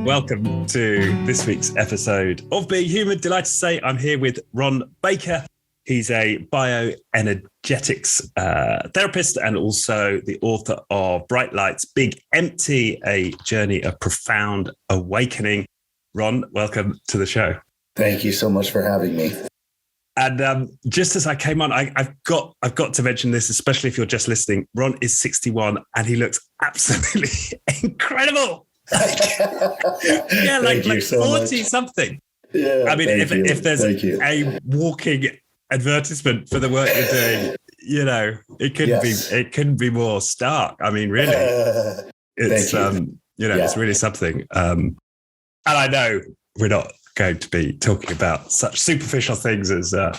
Welcome to this week's episode of Being Human. Delighted to say I'm here with Ron Baker. He's a bioenergetics therapist and also the author of Bright Lights, Big Empty, a journey of profound awakening. Ron, welcome to the show. Thank you so much for having me. And just as I came on, I've got to mention this, especially if you're just listening. Ron is 61 and he looks absolutely incredible. Yeah, like 40 something. Yeah, I mean, if there's a walking advertisement for the work you're doing, you know, it couldn't be more stark. I mean, really, it's it's really something. And I know we're not going to be talking about such superficial things as our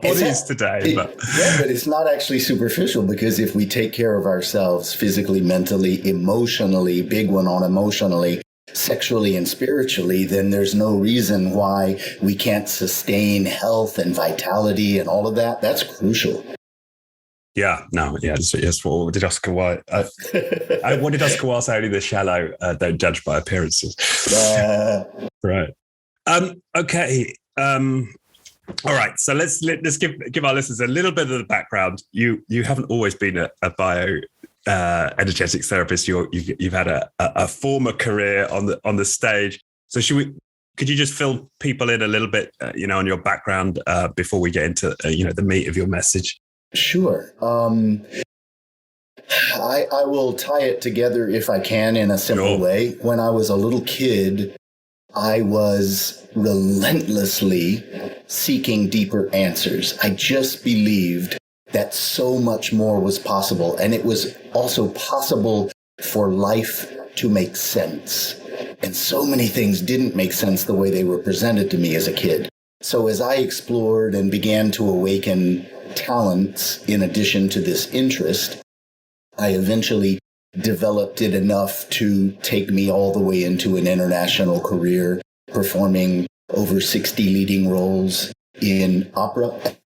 bodies today. But it's not actually superficial, because if we take care of ourselves physically, mentally, emotionally, big one on emotionally, sexually and spiritually, then there's no reason why we can't sustain health and vitality and all of that. That's crucial. Yes. What did Oscar Wilde? What did Oscar Wilde say? Only the shallow don't judge by appearances. Right. Okay. All right. So let's give our listeners a little bit of the background. You haven't always been a bio energetics therapist. You've had a former career on the stage. So could you just fill people in a little bit, on your background before we get into the meat of your message? Sure. I will tie it together if I can in a simple way. When I was a little kid, I was relentlessly seeking deeper answers. I just believed that so much more was possible. And it was also possible for life to make sense. And so many things didn't make sense the way they were presented to me as a kid. So as I explored and began to awaken talents in addition to this interest, I eventually developed it enough to take me all the way into an international career, performing over 60 leading roles in opera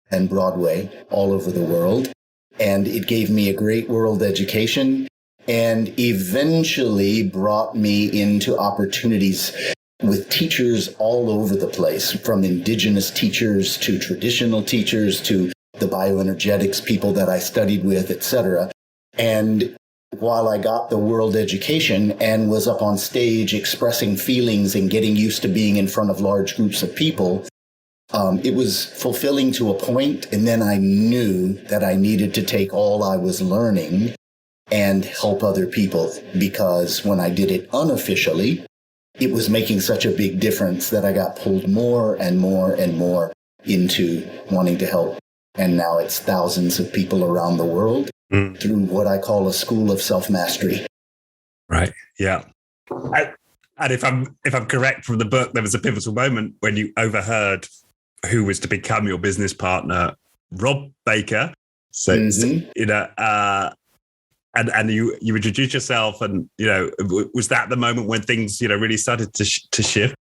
and Broadway all over the world. And it gave me a great world education and eventually brought me into opportunities with teachers all over the place, from indigenous teachers to traditional teachers to the bioenergetics people that I studied with, etc. And while I got the world education and was up on stage expressing feelings and getting used to being in front of large groups of people, it was fulfilling to a point. And then I knew that I needed to take all I was learning and help other people, because when I did it unofficially, it was making such a big difference that I got pulled more and more and more into wanting to help. And now it's thousands of people around the world through what I call a school of self-mastery. Right. Yeah. And if I'm correct from the book, there was a pivotal moment when you overheard who was to become your business partner, Rob Baker. So, and you introduced yourself, and was that the moment when things really started to shift?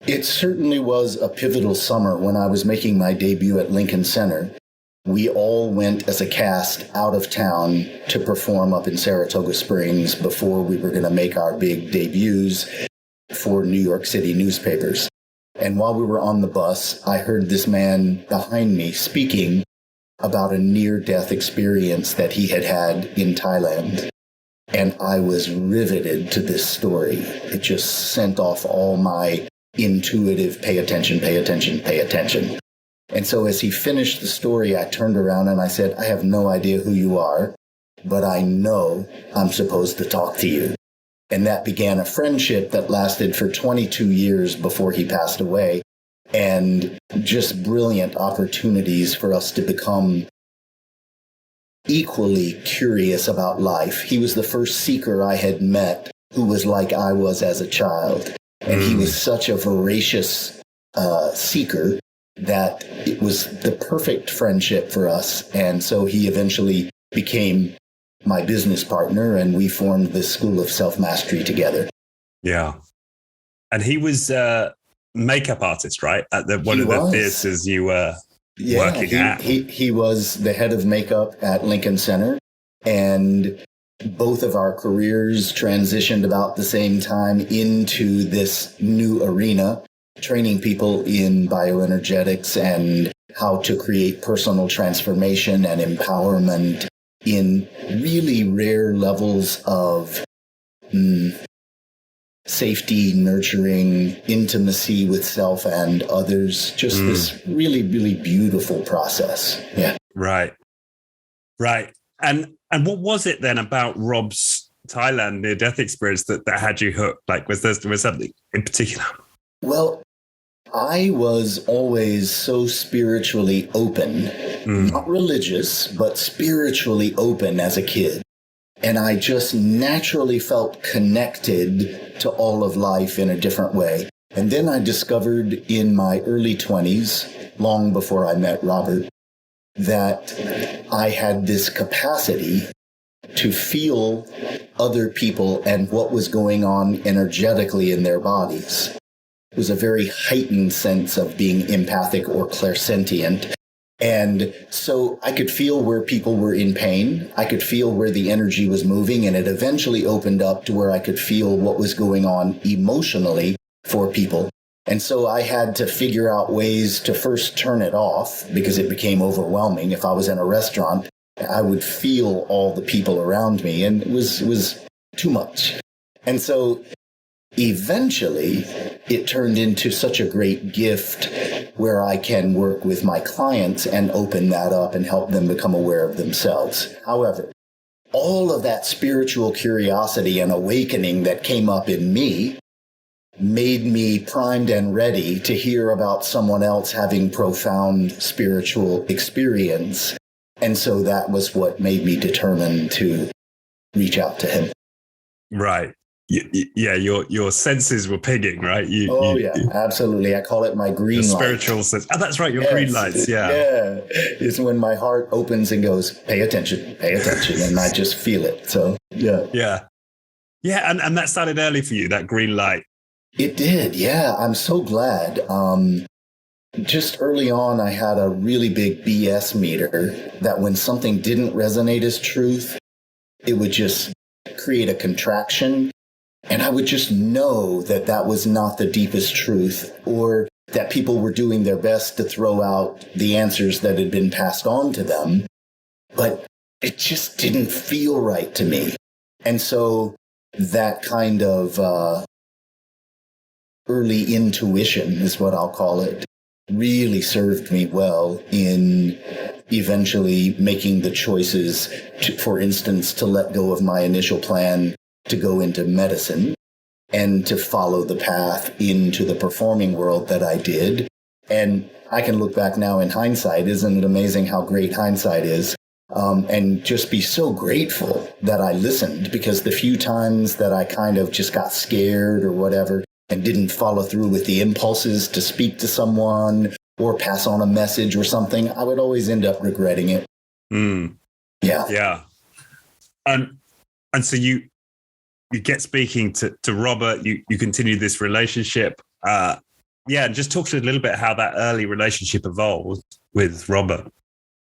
It certainly was a pivotal summer when I was making my debut at Lincoln Center. We all went as a cast out of town to perform up in Saratoga Springs before we were going to make our big debuts for New York City newspapers. And while we were on the bus, I heard this man behind me speaking about a near-death experience that he had had in Thailand. And I was riveted to this story. It just sent off all my intuitive pay attention. And so as he finished the story, I turned around and I said, I have no idea who you are, but I know I'm supposed to talk to you. And that began a friendship that lasted for 22 years before he passed away, and just brilliant opportunities for us to become equally curious about life. He was the first seeker I had met who was like I was as a child. And he was such a voracious seeker that it was the perfect friendship for us. And so he eventually became my business partner, and we formed this school of self-mastery together. Yeah. And he was a makeup artist, right? At one of the theaters you were working at. He was the head of makeup at Lincoln Center. And both of our careers transitioned about the same time into this new arena, training people in bioenergetics and how to create personal transformation and empowerment in really rare levels of safety, nurturing, intimacy with self and others. Just this really, really beautiful process. Yeah. Right. And what was it then about Rob's Thailand near-death experience that had you hooked? Like, was something in particular? Well, I was always so spiritually open, not religious, but spiritually open as a kid. And I just naturally felt connected to all of life in a different way. And then I discovered in my early 20s, long before I met Robert, that I had this capacity to feel other people and what was going on energetically in their bodies. It was a very heightened sense of being empathic or clairsentient. And so I could feel where people were in pain. I could feel where the energy was moving, and it eventually opened up to where I could feel what was going on emotionally for people. And so I had to figure out ways to first turn it off because it became overwhelming. If I was in a restaurant, I would feel all the people around me, and it was too much. And so eventually it turned into such a great gift where I can work with my clients and open that up and help them become aware of themselves. However, all of that spiritual curiosity and awakening that came up in me made me primed and ready to hear about someone else having profound spiritual experience. And so that was what made me determined to reach out to him. Right. Yeah, your senses were pinging, right? Absolutely. I call it my green light. Spiritual sense. Oh, that's right, your green lights, yeah. Yeah, it's when my heart opens and goes, pay attention, and I just feel it. So, yeah. Yeah, and that started early for you, that green light. It did, yeah. I'm so glad. Just early on, I had a really big BS meter that when something didn't resonate as truth, it would just create a contraction. And I would just know that that was not the deepest truth, or that people were doing their best to throw out the answers that had been passed on to them. But it just didn't feel right to me. And so that kind of early intuition is what I'll call it, really served me well in eventually making the choices, for instance, to let go of my initial plan to go into medicine and to follow the path into the performing world that I did. And I can look back now in hindsight. Isn't it amazing how great hindsight is? And just be so grateful that I listened, because the few times that I kind of just got scared or whatever and didn't follow through with the impulses to speak to someone or pass on a message or something, I would always end up regretting it. Yeah. And so you get speaking to Robert, you continue this relationship. Just talk to us a little bit how that early relationship evolved with Robert.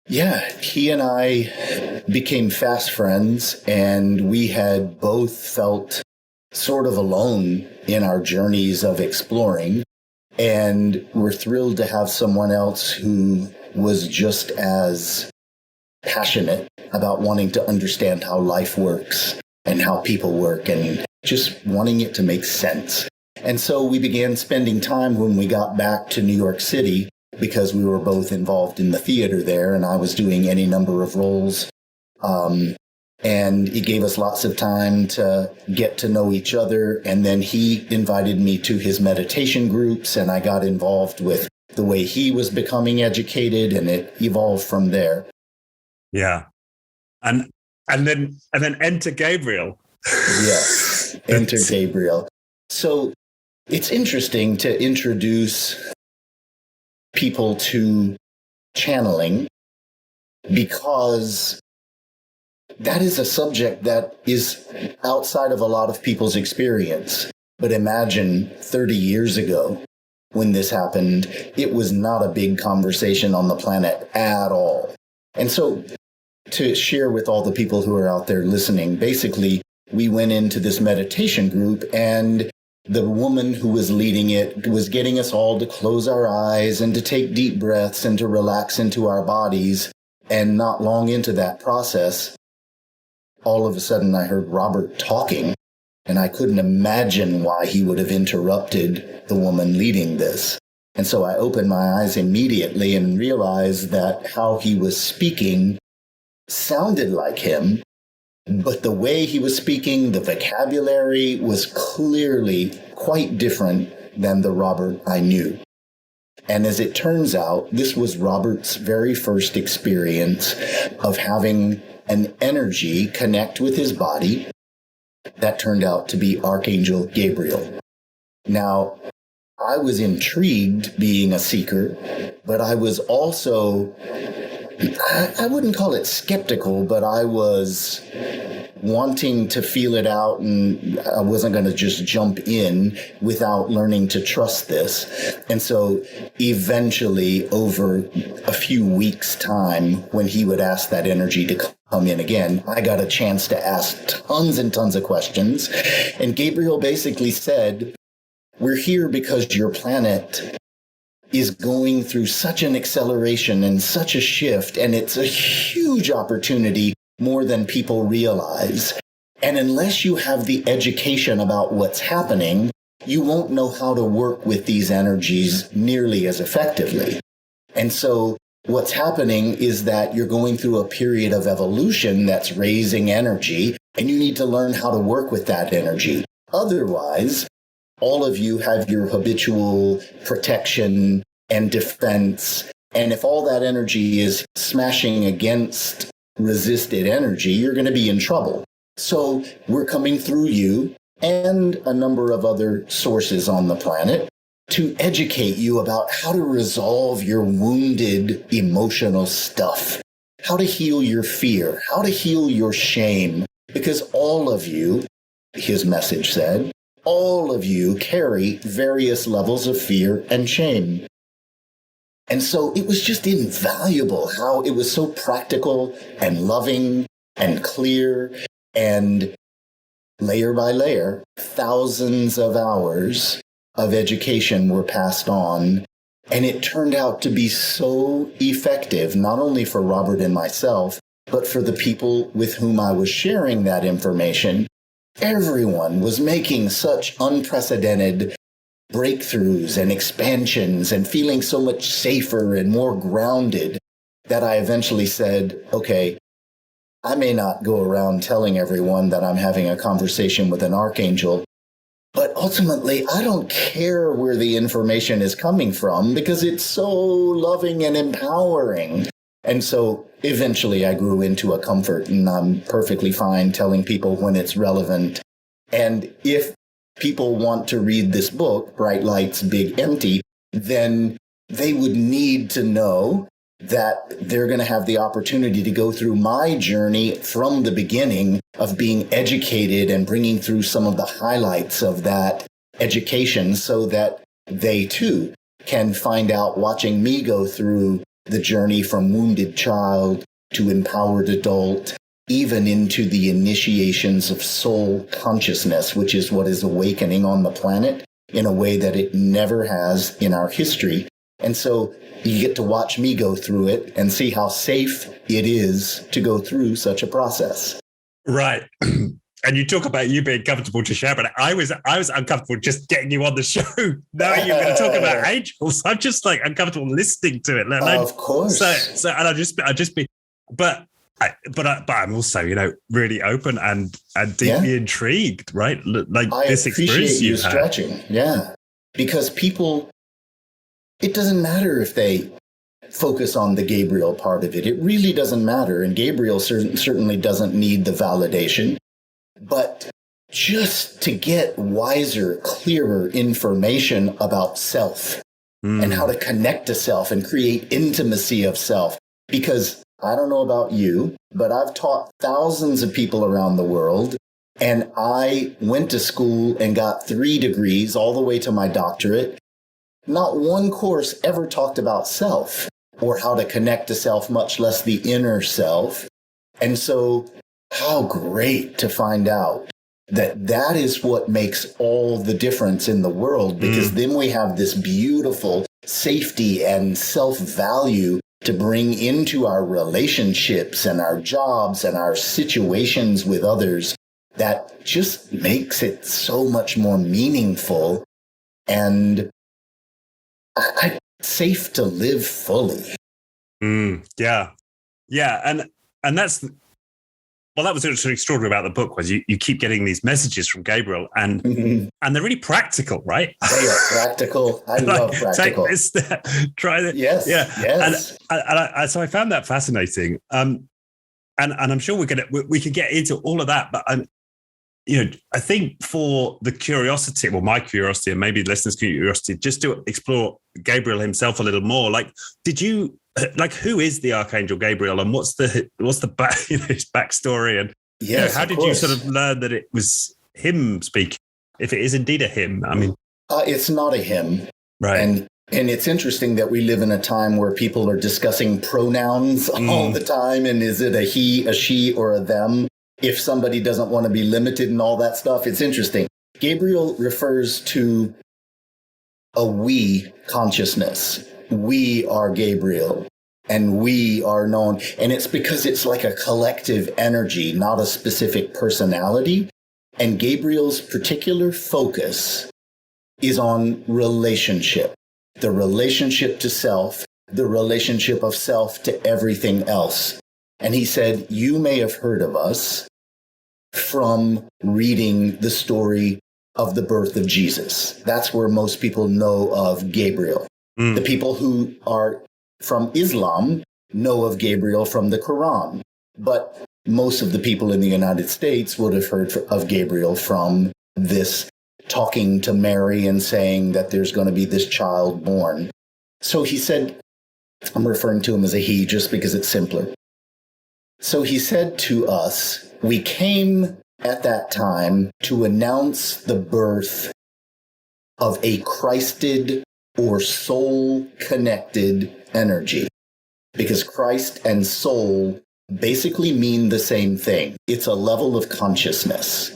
Yeah, he and I became fast friends, and we had both felt sort of alone in our journeys of exploring, and we're thrilled to have someone else who was just as passionate about wanting to understand how life works and how people work and just wanting it to make sense. And so we began spending time when we got back to New York City, because we were both involved in the theater there, and I was doing any number of roles. And it gave us lots of time to get to know each other. And then he invited me to his meditation groups, and I got involved with the way he was becoming educated, and it evolved from there. Yeah. And then enter Gabriel. Yes, enter Gabriel. So it's interesting to introduce people to channeling, because that is a subject that is outside of a lot of people's experience. But imagine 30 years ago when this happened, it was not a big conversation on the planet at all. And so to share with all the people who are out there listening, basically, we went into this meditation group, and the woman who was leading it was getting us all to close our eyes and to take deep breaths and to relax into our bodies. And not long into that process, all of a sudden I heard Robert talking, and I couldn't imagine why he would have interrupted the woman leading this. And so I opened my eyes immediately and realized that how he was speaking sounded like him, but the way he was speaking, the vocabulary was clearly quite different than the Robert I knew. And as it turns out, this was Robert's very first experience of having an energy connect with his body that turned out to be Archangel Gabriel. Now, I was intrigued being a seeker, but I was also, I wouldn't call it skeptical, but I was wanting to feel it out, and I wasn't going to just jump in without learning to trust this. And so eventually, over a few weeks' time, when he would ask that energy to come in again, I got a chance to ask tons and tons of questions. And Gabriel basically said, "We're here because your planet is going through such an acceleration and such a shift, and it's a huge opportunity, more than people realize. And unless you have the education about what's happening, you won't know how to work with these energies nearly as effectively. And so what's happening is that you're going through a period of evolution that's raising energy, and you need to learn how to work with that energy. Otherwise, all of you have your habitual protection and defense. And if all that energy is smashing against resisted energy, you're going to be in trouble. So we're coming through you and a number of other sources on the planet to educate you about how to resolve your wounded emotional stuff, how to heal your fear, how to heal your shame, because all of you," his message said, "all of you carry various levels of fear and shame." And so it was just invaluable how it was so practical and loving and clear, and layer by layer, thousands of hours of education were passed on. And it turned out to be so effective, not only for Robert and myself, but for the people with whom I was sharing that information. Everyone was making such unprecedented breakthroughs and expansions and feeling so much safer and more grounded that I eventually said, okay, I may not go around telling everyone that I'm having a conversation with an archangel, but ultimately I don't care where the information is coming from because it's so loving and empowering. And so eventually I grew into a comfort, and I'm perfectly fine telling people when it's relevant. And if people want to read this book, Bright Lights, Big Empty, then they would need to know that they're going to have the opportunity to go through my journey from the beginning of being educated and bringing through some of the highlights of that education so that they too can find out, watching me go through the journey from wounded child to empowered adult, even into the initiations of soul consciousness, which is what is awakening on the planet in a way that it never has in our history. And so you get to watch me go through it and see how safe it is to go through such a process. Right. And you talk about you being comfortable to share, but I was uncomfortable just getting you on the show. Knowing you're going to talk about angels, I'm just like uncomfortable listening to it. Of course. So, and I just be, but I'm also, really open and deeply intrigued, right? Like this experience you stretching, because people, it doesn't matter if they focus on the Gabriel part of it. It really doesn't matter, and Gabriel certainly doesn't need the validation. But just to get wiser, clearer information about self and how to connect to self and create intimacy of self, because I don't know about you, but I've taught thousands of people around the world, and I went to school and got 3 degrees all the way to my doctorate. Not one course ever talked about self or how to connect to self, much less the inner self. And so how great to find out that that is what makes all the difference in the world, because then we have this beautiful safety and self-value to bring into our relationships and our jobs and our situations with others that just makes it so much more meaningful and safe to live fully. Yeah. And that's, well, that was what's extraordinary about the book was you keep getting these messages from Gabriel and they're really practical, right? They are practical. I love practical. Take this step, try that. Yes. Yeah. Yes. And so I found that fascinating. And I'm sure we could get into all of that, but I think for the curiosity, well, my curiosity and maybe listeners' curiosity, just to explore Gabriel himself a little more, who is the Archangel Gabriel and what's the his backstory, and how did you sort of learn that it was him speaking, if it is indeed a him? I mean, it's not a him, right? And it's interesting that we live in a time where people are discussing pronouns all the time, and is it a he, a she, or a them? If somebody doesn't want to be limited and all that stuff, it's interesting. Gabriel refers to a we consciousness. We are Gabriel, and we are known. And it's because it's like a collective energy, not a specific personality. And Gabriel's particular focus is on relationship, the relationship to self, the relationship of self to everything else. And he said, you may have heard of us from reading the story of the birth of Jesus. That's where most people know of Gabriel. The people who are from Islam know of Gabriel from the Quran. But most of the people in the United States would have heard of Gabriel from this talking to Mary and saying that there's going to be this child born. So he said, I'm referring to him as a he just because it's simpler. So he said to us, we came at that time to announce the birth of a Christed or soul-connected energy, because Christ and soul basically mean the same thing. It's a level of consciousness.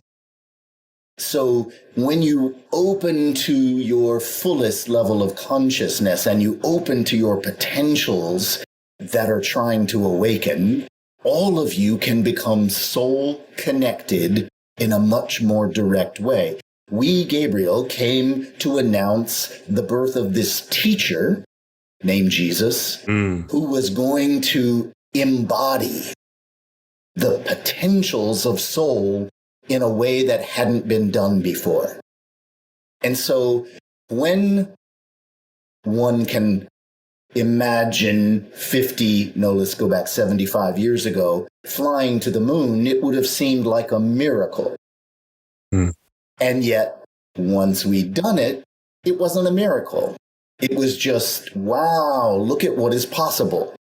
So when you open to your fullest level of consciousness and you open to your potentials that are trying to awaken, all of you can become soul connected in a much more direct way. We, Gabriel, came to announce the birth of this teacher named Jesus, who was going to embody the potentials of soul in a way that hadn't been done before. And so when one can imagine 75 years ago, flying to the moon, it would have seemed like a miracle. And yet, once we'd done it, it wasn't a miracle. It was just, wow, look at what is possible.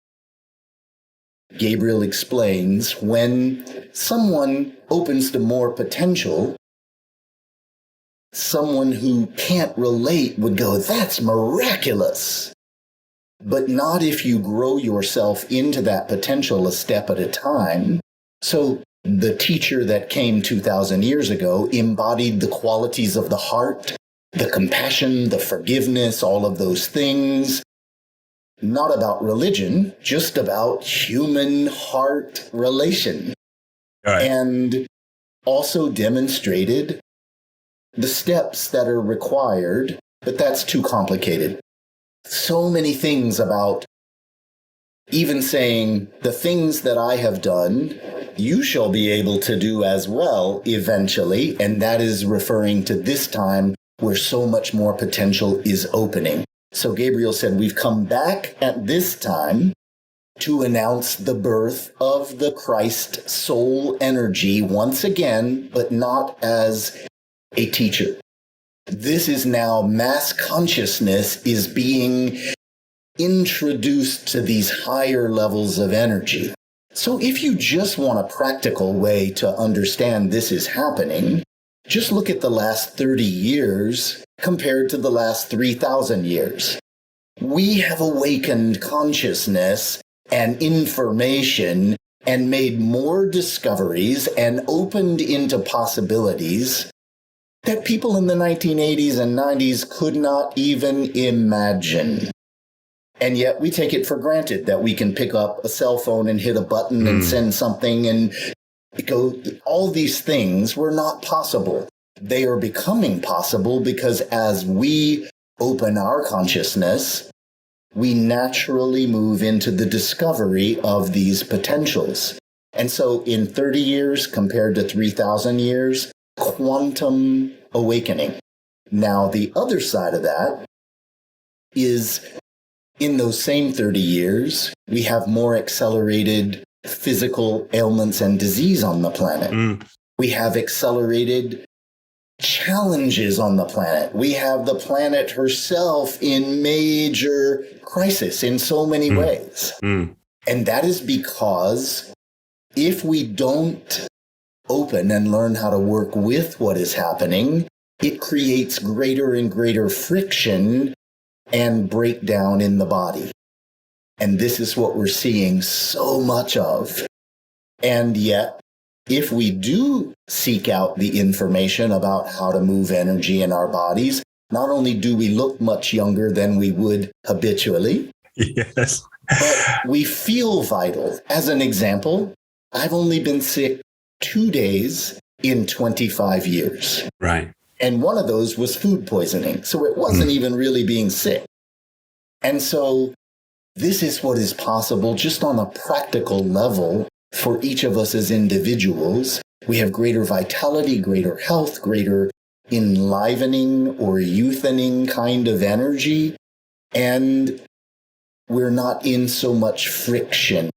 Gabriel explains, when someone opens to more potential, someone who can't relate would go, that's miraculous. But not if you grow yourself into that potential a step at a time. So the teacher that came 2,000 years ago embodied the qualities of the heart, the compassion, the forgiveness, all of those things. Not about religion, just about human heart relation. Right. And also demonstrated the steps that are required, but that's too complicated. So many things about even saying the things that I have done, you shall be able to do as well eventually. And that is referring to this time where so much more potential is opening. So Gabriel said, we've come back at this time to announce the birth of the Christ soul energy once again, but not as a teacher. This is now mass consciousness is being introduced to these higher levels of energy. So if you just want a practical way to understand this is happening, just look at the last 30 years compared to the last 3,000 years. We have awakened consciousness and information and made more discoveries and opened into possibilities that people in the 1980s and 90s could not even imagine. And yet we take it for granted that we can pick up a cell phone and hit a button and send something and go. All these things were not possible. They are becoming possible because as we open our consciousness, we naturally move into the discovery of these potentials. And so in 30 years compared to 3,000 years, quantum awakening. Now, the other side of that is in those same 30 years, we have more accelerated physical ailments and disease on the planet. We have accelerated challenges on the planet. We have the planet herself in major crisis in so many ways. And that is because if we don't open and learn how to work with what is happening, it creates greater and greater friction and breakdown in the body. And this is what we're seeing so much of. And yet, if we do seek out the information about how to move energy in our bodies, not only do we look much younger than we would habitually, yes, but we feel vital. As an example, I've only been sick 2 days in 25 years. Right. And one of those was food poisoning. So it wasn't even really being sick. And so this is what is possible just on a practical level for each of us as individuals. We have greater vitality, greater health, greater enlivening or youthening kind of energy. And we're not in so much friction.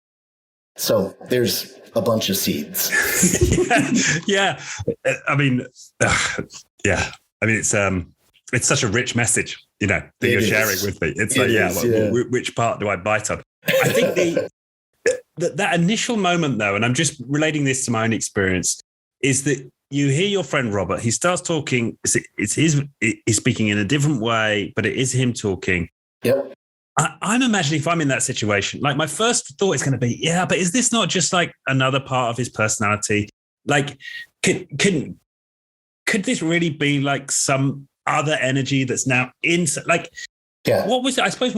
So there's a bunch of seeds. yeah. I mean, it's such a rich message, that you're sharing with me. It's which part do I bite on? I think that initial moment, though, and I'm just relating this to my own experience, is that you hear your friend Robert. He starts talking. He's speaking in a different way, but it is him talking. Yep. I'm imagining if I'm in that situation, like my first thought is going to be, but is this not just like another part of his personality? Like, could this really be like some other energy that's now inside? What was it? I suppose,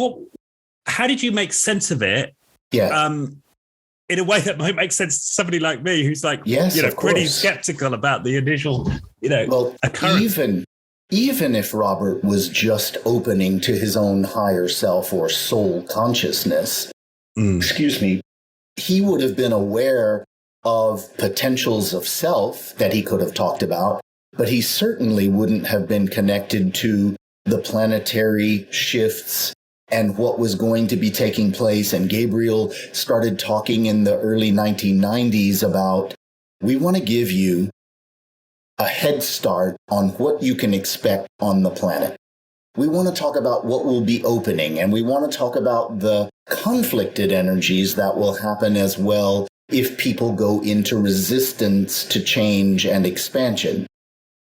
how did you make sense of it? Yeah. In a way that might make sense to somebody like me who's like, of pretty course. skeptical about the initial, occurrence. Even if Robert was just opening to his own higher self or soul consciousness, he would have been aware of potentials of self that he could have talked about, but he certainly wouldn't have been connected to the planetary shifts and what was going to be taking place. And Gabriel started talking in the early 1990s about, we want to give you a head start on what you can expect on the planet. We want to talk about what will be opening, and we want to talk about the conflicted energies that will happen as well if people go into resistance to change and expansion.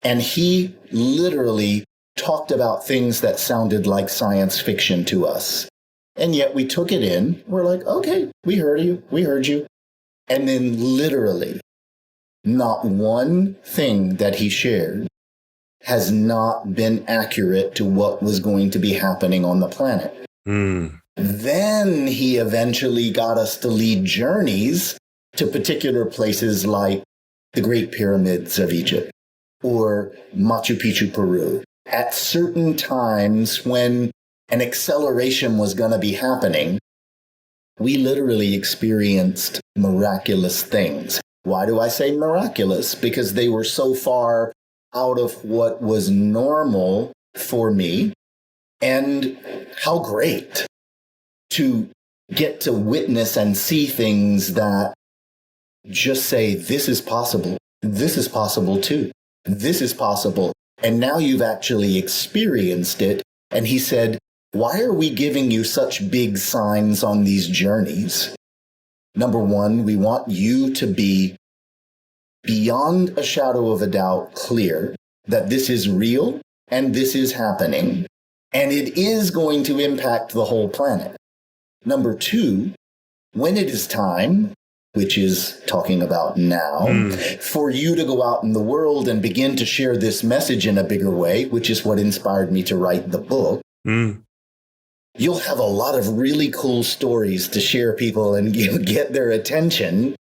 And he literally talked about things that sounded like science fiction to us. And yet we took it in. We're like, okay, we heard you. And then literally, not one thing that he shared has not been accurate to what was going to be happening on the planet. Then he eventually got us to lead journeys to particular places like the Great Pyramids of Egypt or Machu Picchu, Peru, at certain times when an acceleration was going to be happening. We literally experienced miraculous things. Why do I say miraculous? Because they were so far out of what was normal for me. And how great to get to witness and see things that just say, this is possible. This is possible too. This is possible. And now you've actually experienced it. And he said, why are we giving you such big signs on these journeys? Number one, we want you to be beyond a shadow of a doubt clear that this is real and this is happening, and it is going to impact the whole planet. Number two, when it is time, which is talking about now, for you to go out in the world and begin to share this message in a bigger way, which is what inspired me to write the book. You'll have a lot of really cool stories to share people and get their attention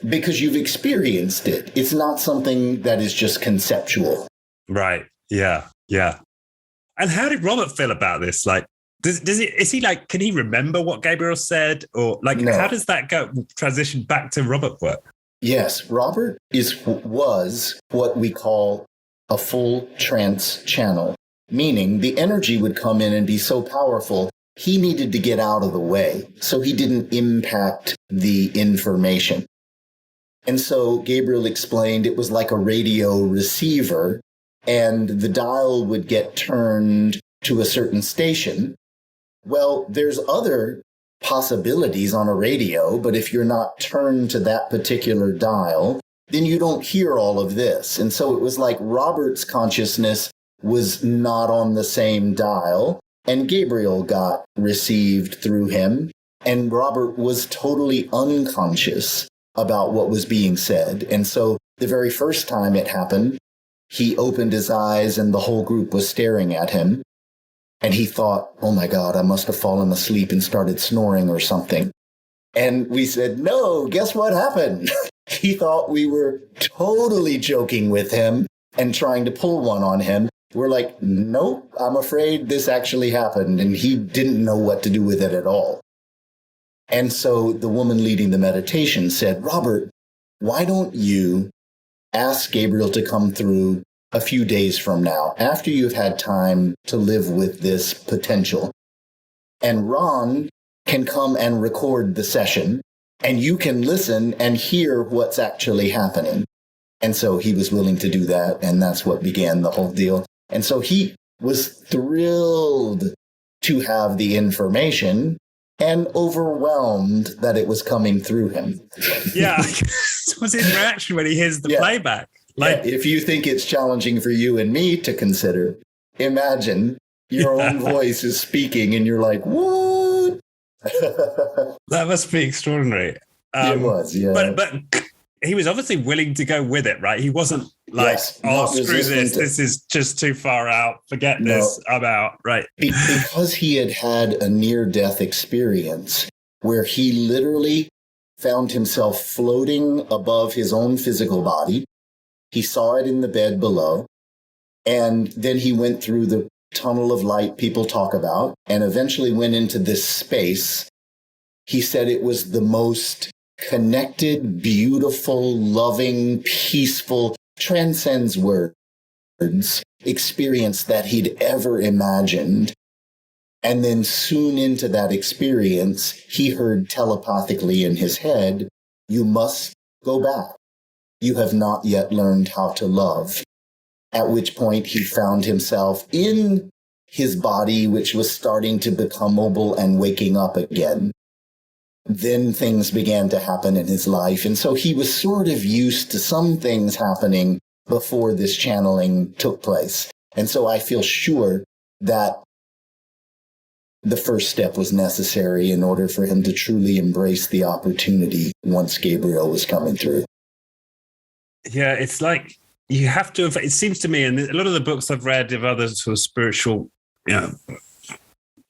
because you've experienced it. It's not something that is just conceptual. Right. Yeah. Yeah. And how did Robert feel about this? Like, is he like, can he remember what Gabriel said? Or like, No. How does that transition back to Robert work? Yes, Robert was what we call a full trance channel, meaning the energy would come in and be so powerful, he needed to get out of the way so he didn't impact the information. And so Gabriel explained it was like a radio receiver, and the dial would get turned to a certain station. Well, there's other possibilities on a radio, but if you're not turned to that particular dial, then you don't hear all of this. And so it was like Robert's consciousness was not on the same dial, and Gabriel got received through him, and Robert was totally unconscious about what was being said. And so the very first time it happened, he opened his eyes and the whole group was staring at him. And he thought, oh my God, I must have fallen asleep and started snoring or something. And we said, no, guess what happened? He thought we were totally joking with him and trying to pull one on him. We're like, nope, I'm afraid this actually happened. And he didn't know what to do with it at all. And so the woman leading the meditation said, Robert, why don't you ask Gabriel to come through a few days from now, after you've had time to live with this potential. And Ron can come and record the session, and you can listen and hear what's actually happening. And so he was willing to do that, and that's what began the whole deal. And so he was thrilled to have the information and overwhelmed that it was coming through him. Yeah. What's his reaction when he hears the playback? Like, if you think it's challenging for you and me to consider, imagine your own voice is speaking and you're like, what? That must be extraordinary. It was, yeah. But he was obviously willing to go with it, right? He wasn't like, screw this. This is just too far out. Forget this. I'm out. Right. Because he had had a near-death experience where he literally found himself floating above his own physical body. He saw it in the bed below, and then he went through the tunnel of light people talk about and eventually went into this space. He said it was the most connected, beautiful, loving, peaceful, transcends words experience that he'd ever imagined. And then soon into that experience, he heard telepathically in his head, you must go back. You have not yet learned how to love. At which point he found himself in his body, which was starting to become mobile and waking up again. Then things began to happen in his life. And so he was sort of used to some things happening before this channeling took place. And so I feel sure that the first step was necessary in order for him to truly embrace the opportunity once Gabriel was coming through. Yeah, it's like you have to have, it seems to me, and a lot of the books I've read of other sort of spiritual,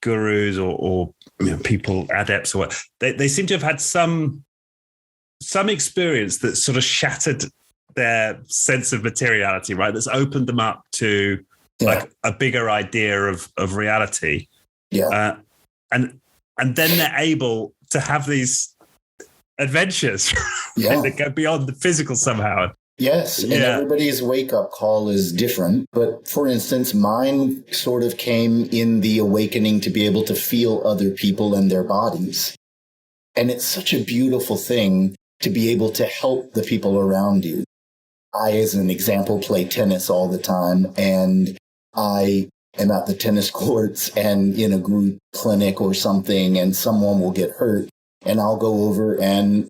gurus or people, adepts, or what, they seem to have had some experience that sort of shattered their sense of materiality, right? That's opened them up to like a bigger idea of reality. Yeah. And then they're able to have these adventures that go beyond the physical somehow. Yes, and everybody's wake-up call is different. But for instance, mine sort of came in the awakening to be able to feel other people and their bodies. And it's such a beautiful thing to be able to help the people around you. I, as an example, play tennis all the time, and I am at the tennis courts and in a group clinic or something, and someone will get hurt, and I'll go over and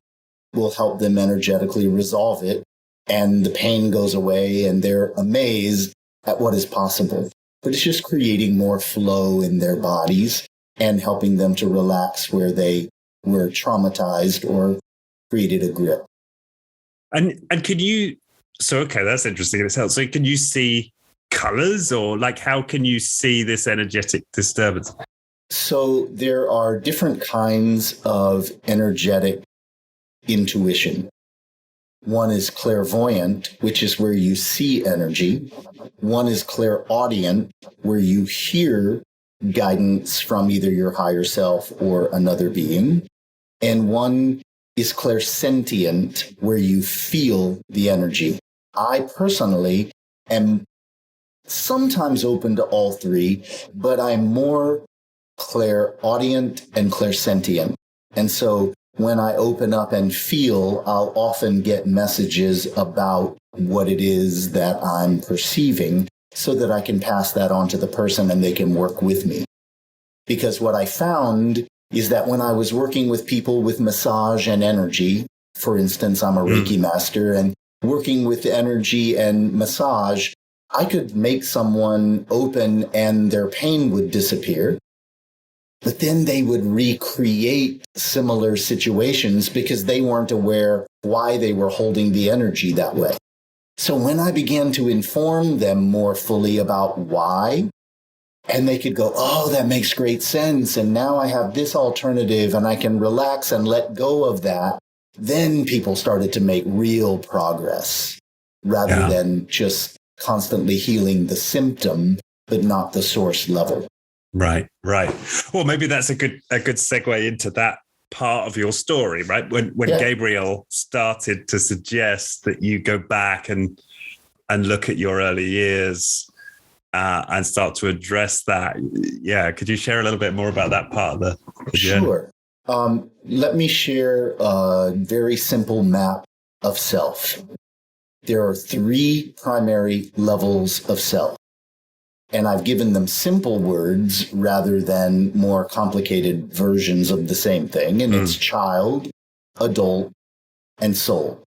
will help them energetically resolve it. And the pain goes away, and they're amazed at what is possible. But it's just creating more flow in their bodies and helping them to relax where they were traumatized or created a grip. And can you, so, okay, that's interesting in itself. So can you see colors, or like, how can you see this energetic disturbance? So there are different kinds of energetic intuition. One is clairvoyant, which is where you see energy. One is clairaudient, where you hear guidance from either your higher self or another being. And one is clairsentient, where you feel the energy. I personally am sometimes open to all three, but I'm more clairaudient and clairsentient. And so when I open up and feel, I'll often get messages about what it is that I'm perceiving so that I can pass that on to the person and they can work with me. Because what I found is that when I was working with people with massage and energy, for instance, I'm a Reiki master, and working with energy and massage, I could make someone open and their pain would disappear. But then they would recreate similar situations because they weren't aware why they were holding the energy that way. So when I began to inform them more fully about why, and they could go, oh, that makes great sense, and now I have this alternative and I can relax and let go of that, then people started to make real progress rather than just constantly healing the symptom, but not the source level. Right. Well, maybe that's a good segue into that part of your story, right? When Gabriel started to suggest that you go back and look at your early years and start to address that. Yeah. Could you share a little bit more about that part of the journey? Sure. Let me share a very simple map of self. There are three primary levels of self. And I've given them simple words rather than more complicated versions of the same thing. And it's child, adult, and soul.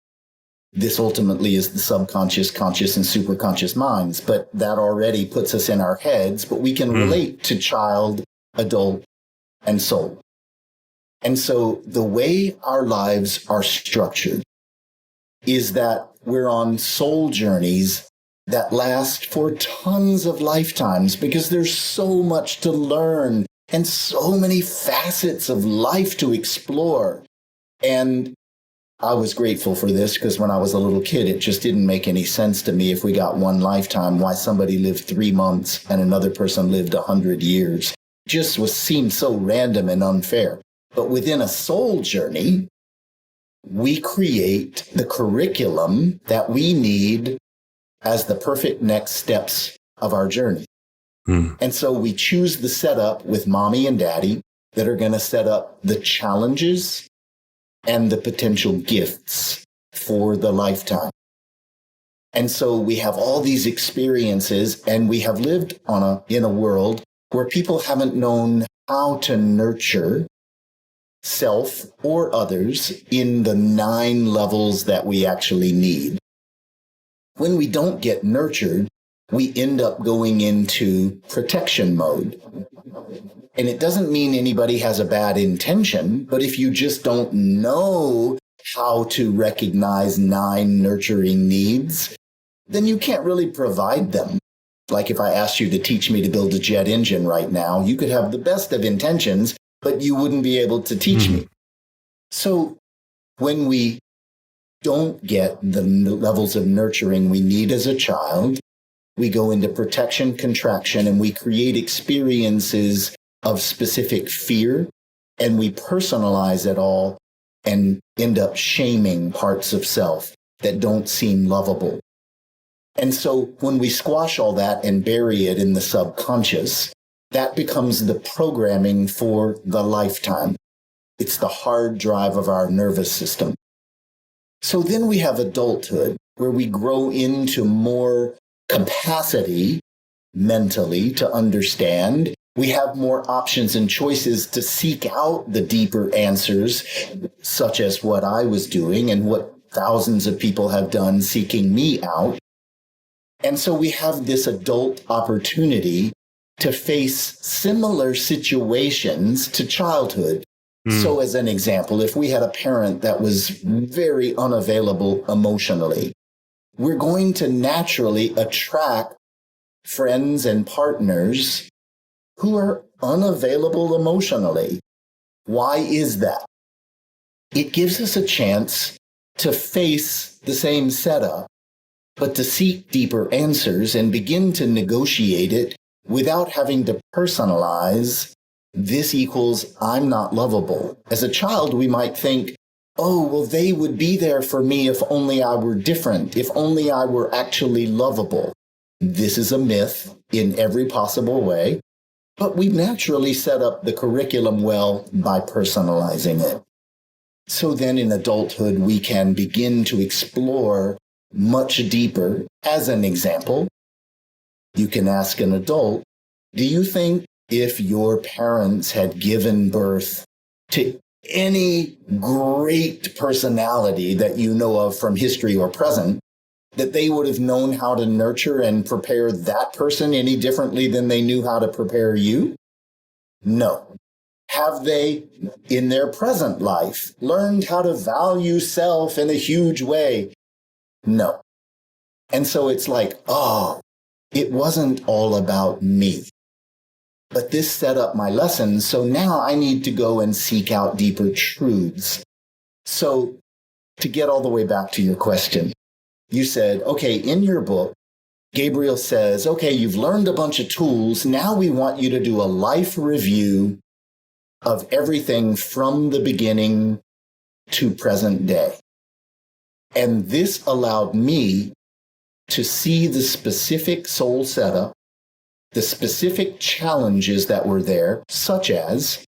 This ultimately is the subconscious, conscious, and superconscious minds. But that already puts us in our heads. But we can relate to child, adult, and soul. And so the way our lives are structured is that we're on soul journeys that last for tons of lifetimes because there's so much to learn and so many facets of life to explore. And I was grateful for this because when I was a little kid, it just didn't make any sense to me if we got one lifetime, why somebody lived 3 months and another person lived 100 years. Just seemed so random and unfair. But within a soul journey, we create the curriculum that we need as the perfect next steps of our journey. And so we choose the setup with mommy and daddy that are going to set up the challenges and the potential gifts for the lifetime. And so we have all these experiences, and we have lived in a world where people haven't known how to nurture self or others in the 9 levels that we actually need. When we don't get nurtured, we end up going into protection mode. And it doesn't mean anybody has a bad intention, but if you just don't know how to recognize 9 nurturing needs, then you can't really provide them. Like if I asked you to teach me to build a jet engine right now, you could have the best of intentions, but you wouldn't be able to teach me. So when we don't get the levels of nurturing we need as a child, we go into protection, contraction, and we create experiences of specific fear, and we personalize it all and end up shaming parts of self that don't seem lovable. And so when we squash all that and bury it in the subconscious, that becomes the programming for the lifetime. It's the hard drive of our nervous system. So then we have adulthood, where we grow into more capacity mentally to understand. We have more options and choices to seek out the deeper answers, such as what I was doing and what thousands of people have done seeking me out. And so we have this adult opportunity to face similar situations to childhood. So as an example, if we had a parent that was very unavailable emotionally, we're going to naturally attract friends and partners who are unavailable emotionally. Why is that? It gives us a chance to face the same setup, but to seek deeper answers and begin to negotiate it without having to personalize this equals I'm not lovable. As a child, we might think, oh, well, they would be there for me if only I were different, if only I were actually lovable. This is a myth in every possible way, but we naturally set up the curriculum well by personalizing it. So then in adulthood, we can begin to explore much deeper. As an example, you can ask an adult, do you think if your parents had given birth to any great personality that you know of from history or present, that they would have known how to nurture and prepare that person any differently than they knew how to prepare you? No. Have they, in their present life, learned how to value self in a huge way? No. And so it's like, oh, it wasn't all about me. But this set up my lessons, so now I need to go and seek out deeper truths. So to get all the way back to your question, you said, okay, in your book, Gabriel says, okay, you've learned a bunch of tools. Now we want you to do a life review of everything from the beginning to present day. And this allowed me to see the specific soul setup, the specific challenges that were there, such as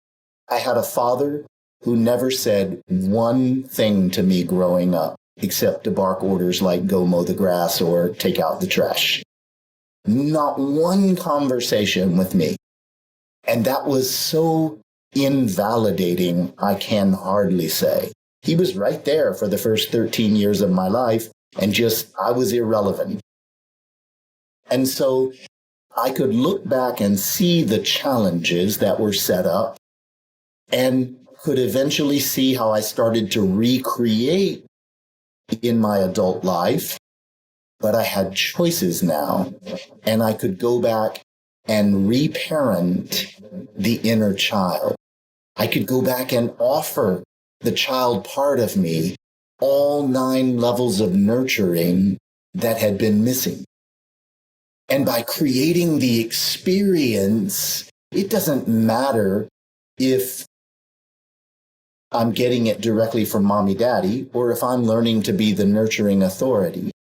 I had a father who never said one thing to me growing up, except to bark orders like go mow the grass or take out the trash. Not one conversation with me. And that was so invalidating, I can hardly say. He was right there for the first 13 years of my life, and I was irrelevant. And so I could look back and see the challenges that were set up and could eventually see how I started to recreate in my adult life. But I had choices now, and I could go back and reparent the inner child. I could go back and offer the child part of me all 9 levels of nurturing that had been missing. And by creating the experience, it doesn't matter if I'm getting it directly from mommy, daddy, or if I'm learning to be the nurturing authority.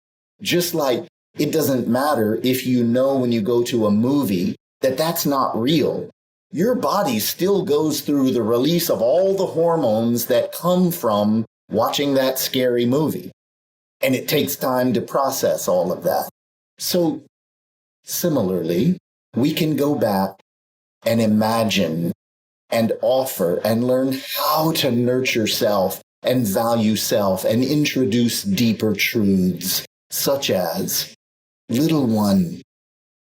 Just like it doesn't matter if you know when you go to a movie that that's not real. Your body still goes through the release of all the hormones that come from watching that scary movie. And it takes time to process all of that. So similarly, we can go back and imagine and offer and learn how to nurture self and value self and introduce deeper truths, such as, little one,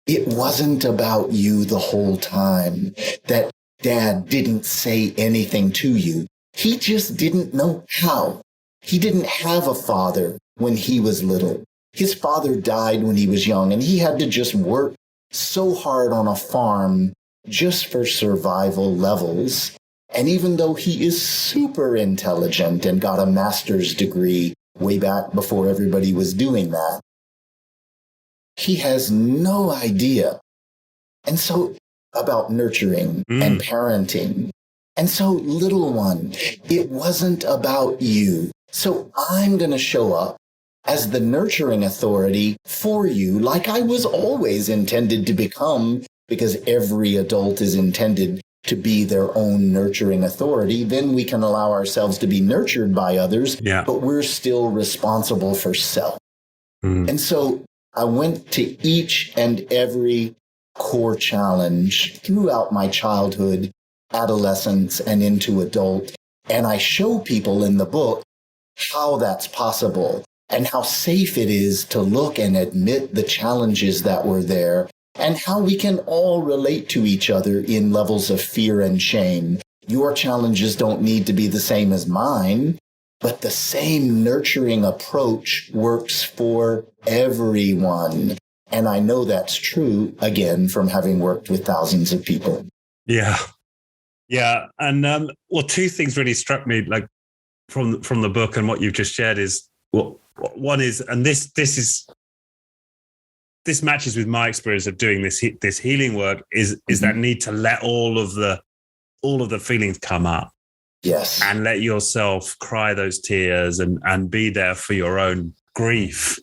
it wasn't about you the whole time, that dad didn't say anything to you. He just didn't know how. He didn't have a father when he was little. His father died when he was young, and he had to just work so hard on a farm just for survival levels. And even though he is super intelligent and got a master's degree way back before everybody was doing that, he has no idea. And so about nurturing and parenting. And so, little one, it wasn't about you. So I'm going to show up as the nurturing authority for you, like I was always intended to become, because every adult is intended to be their own nurturing authority. Then we can allow ourselves to be nurtured by others, but we're still responsible for self. And so I went to each and every core challenge throughout my childhood, adolescence, and into adult. And I show people in the book how that's possible and how safe it is to look and admit the challenges that were there, and how we can all relate to each other in levels of fear and shame, Your challenges don't need to be the same as mine, but the same nurturing approach works for everyone. And I know that's true, again, from having worked with thousands of people. Yeah. Yeah. And well, two things really struck me, like from the book and what you've just shared is, well, one is, and this matches with my experience of doing this healing work, is that need to let all of the feelings come up. Yes. And let yourself cry those tears and be there for your own grief.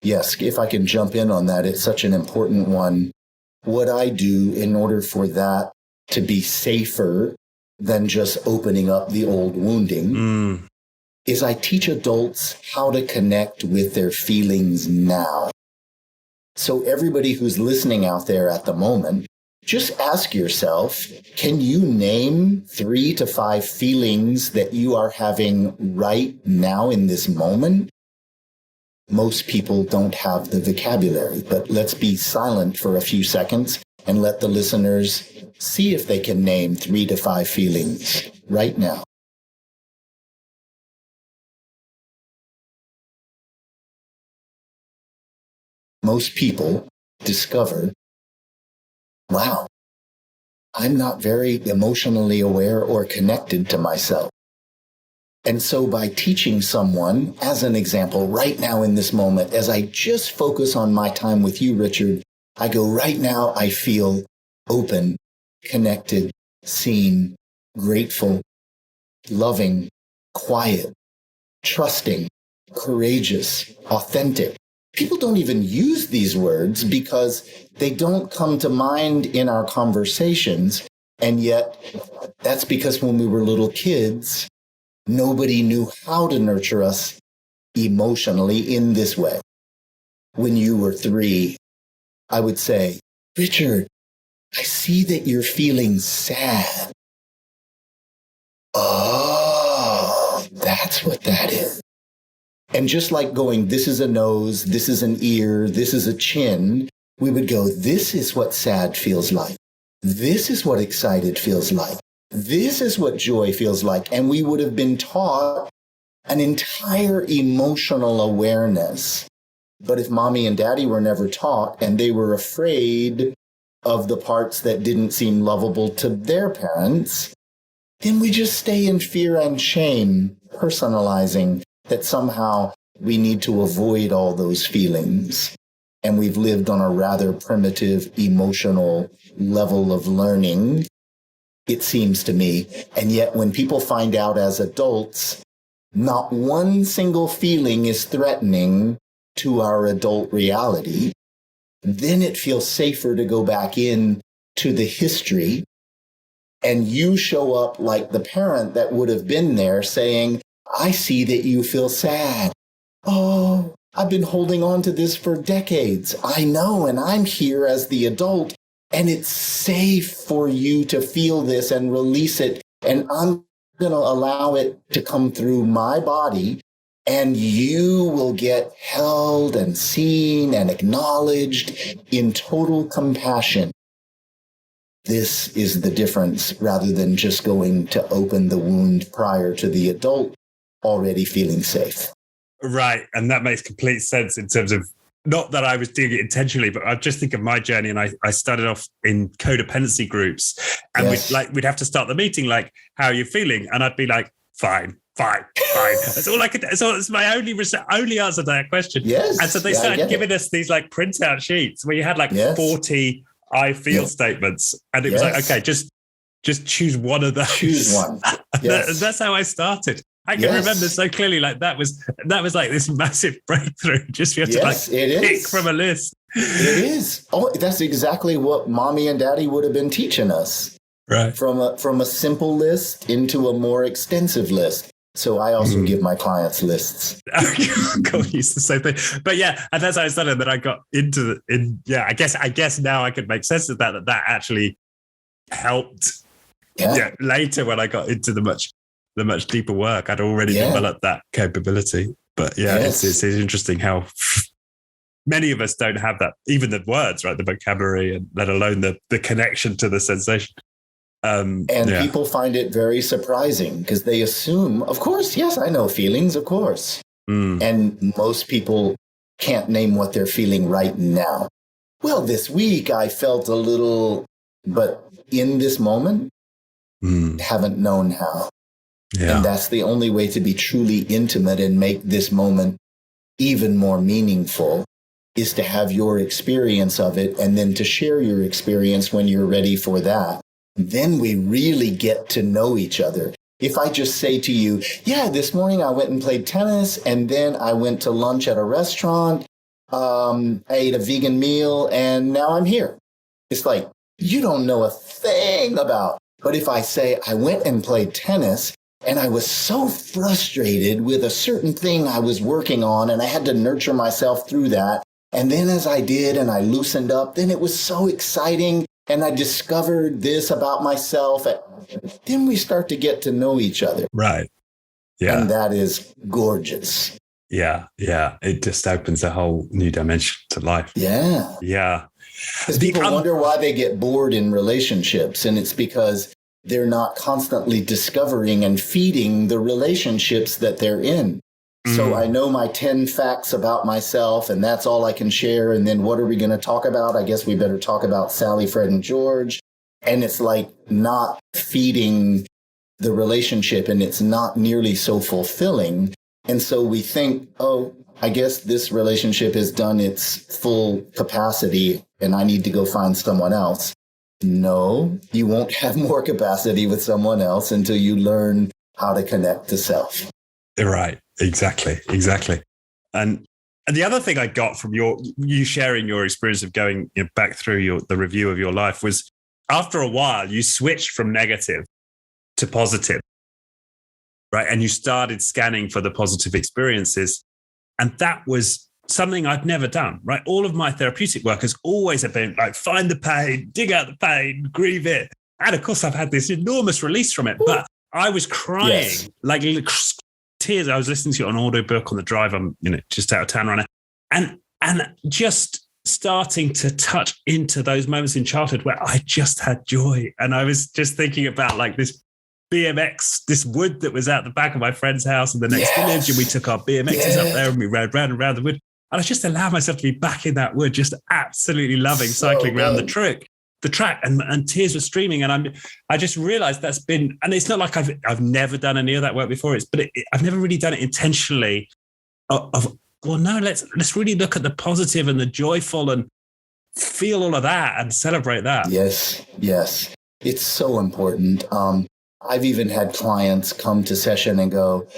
Yes, if I can jump in on that, it's such an important one. What I do in order for that to be safer than just opening up the old wounding is I teach adults how to connect with their feelings now. So everybody who's listening out there at the moment, just ask yourself, can you name 3 to 5 feelings that you are having right now in this moment? Most people don't have the vocabulary, but let's be silent for a few seconds and let the listeners see if they can name 3 to 5 feelings right now. Most people discover, wow, I'm not very emotionally aware or connected to myself. And so by teaching someone, as an example, right now in this moment, as I just focus on my time with you, Richard, I go, right now I feel open, connected, seen, grateful, loving, quiet, trusting, courageous, authentic. People don't even use these words because they don't come to mind in our conversations. And yet that's because when we were little kids, nobody knew how to nurture us emotionally in this way. When you were 3, I would say, Richard, I see that you're feeling sad. Oh, that's what that is. And just like going, this is a nose, this is an ear, this is a chin, we would go, this is what sad feels like. This is what excited feels like. This is what joy feels like. And we would have been taught an entire emotional awareness. But if mommy and daddy were never taught and they were afraid of the parts that didn't seem lovable to their parents, then we just stay in fear and shame, personalizing that somehow we need to avoid all those feelings. And we've lived on a rather primitive emotional level of learning, it seems to me. And yet when people find out as adults, not one single feeling is threatening to our adult reality, then it feels safer to go back in to the history. And you show up like the parent that would have been there saying, I see that you feel sad. Oh, I've been holding on to this for decades. I know, and I'm here as the adult, and it's safe for you to feel this and release it. And I'm going to allow it to come through my body, and you will get held and seen and acknowledged in total compassion. This is the difference, rather than just going to open the wound prior to the adult already feeling safe. Right. And that makes complete sense in terms of, not that I was doing it intentionally, but I just think of my journey. And I started off in codependency groups, and Yes. we'd have to start the meeting like, how are you feeling? And I'd be like, fine. That's all I could. So it's my only answer to that question. Yes. And so they started giving us these like printout sheets where you had like 40 I feel statements, and it was like, okay, just choose one of those. Choose one. Yes. That's how I started. I can remember so clearly, like that was like this massive breakthrough. Just you have to like pick from a list. It is. Oh, that's exactly what mommy and daddy would have been teaching us. Right. From a simple list into a more extensive list. So I also give my clients lists. Cool, use the same thing. But yeah, and that's how I started. That I got into I guess now I could make sense of that actually helped. Yeah. Later when I got into the much deeper work, I'd already developed that capability. But it's interesting how many of us don't have that, even the words, right? The vocabulary, and let alone the connection to the sensation. And people find it very surprising because they assume, of course, yes, I know feelings, of course. And most people can't name what they're feeling right now. Well, this week I felt a little, but in this moment, haven't known how. Yeah. And that's the only way to be truly intimate and make this moment even more meaningful, is to have your experience of it and then to share your experience when you're ready for that. Then we really get to know each other. If I just say to you, yeah, this morning I went and played tennis, and then I went to lunch at a restaurant, I ate a vegan meal, and now I'm here. It's like, you don't know a thing about. But if I say I went and played tennis, and I was so frustrated with a certain thing I was working on, and I had to nurture myself through that. And then as I did and I loosened up, then it was so exciting. And I discovered this about myself. Then we start to get to know each other. Right. Yeah. And that is gorgeous. Yeah. Yeah. It just opens a whole new dimension to life. Yeah. Yeah. Because people wonder why they get bored in relationships. And it's because they're not constantly discovering and feeding the relationships that they're in. So I know my 10 facts about myself, and that's all I can share. And then what are we going to talk about? I guess we better talk about Sally, Fred, and George. And it's like not feeding the relationship, and it's not nearly so fulfilling. And so we think, oh, I guess this relationship has done its full capacity, and I need to go find someone else. No, you won't have more capacity with someone else until you learn how to connect to self. Right. Exactly. And the other thing I got from you sharing your experience of going back through the review of your life was, after a while, you switched from negative to positive, right? And you started scanning for the positive experiences. And that was something I'd never done, right? All of my therapeutic work has always been like, find the pain, dig out the pain, grieve it. And of course, I've had this enormous release from it, but I was crying, like tears. I was listening to it on audiobook on the drive. I'm, just out of town right now. And just starting to touch into those moments in childhood where I just had joy. And I was just thinking about like this BMX, this wood that was out the back of my friend's house in the next village. And we took our BMXs up there and we rode round and round the wood. And I just allowed myself to be back in that wood, just absolutely loving cycling around the track, and tears were streaming. And I just realized that's been, and it's not like I've never done any of that work before. I've never really done it intentionally let's really look at the positive and the joyful and feel all of that and celebrate that. Yes. It's so important. I've even had clients come to session and go,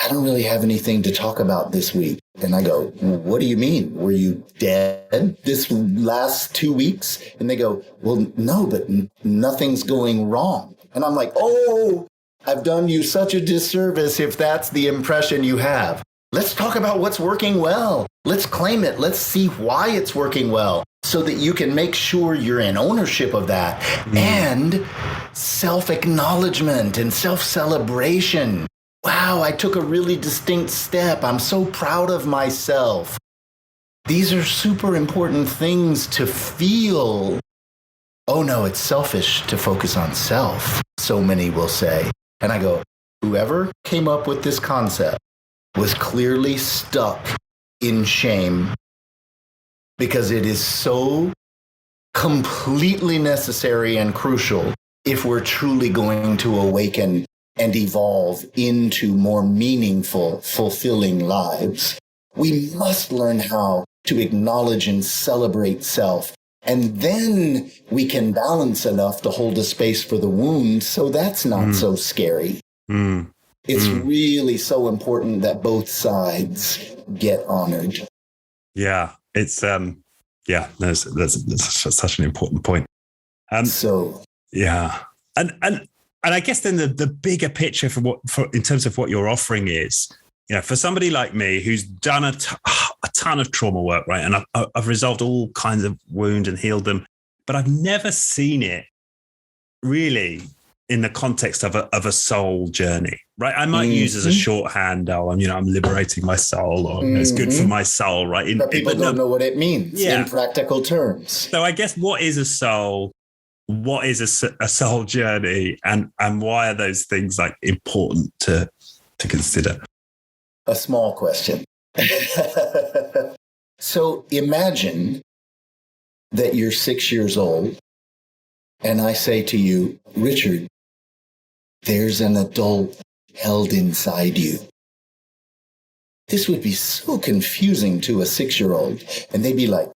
I don't really have anything to talk about this week. And I go, what do you mean? Were you dead this last 2 weeks? And they go, well, no, but nothing's going wrong. And I'm like, oh, I've done you such a disservice if that's the impression you have. Let's talk about what's working well. Let's claim it. Let's see why it's working well so that you can make sure you're in ownership of that. And self-acknowledgement and self-celebration. Wow, I took a really distinct step. I'm so proud of myself. These are super important things to feel. Oh no, it's selfish to focus on self, so many will say. And I go, whoever came up with this concept was clearly stuck in shame, because it is so completely necessary and crucial if we're truly going to awaken and evolve into more meaningful, fulfilling lives. We must learn how to acknowledge and celebrate self. And then we can balance enough to hold a space for the wound, so that's not so scary. It's really so important that both sides get honored. Yeah, it's that's such an important point. And I guess then the bigger picture in terms of what you're offering is, for somebody like me who's done a ton of trauma work, right? And I've resolved all kinds of wounds and healed them, but I've never seen it really in the context of a soul journey, right? I might use as a shorthand, I'm liberating my soul, or it's good for my soul, right? But people don't know what it means in practical terms. So I guess what is a soul? what is a soul journey, and why are those things like important to consider? A small question. So imagine that you're 6 years old and I say to you, Richard, there's an adult held inside you. This would be so confusing to a 6-year-old. And they'd be like,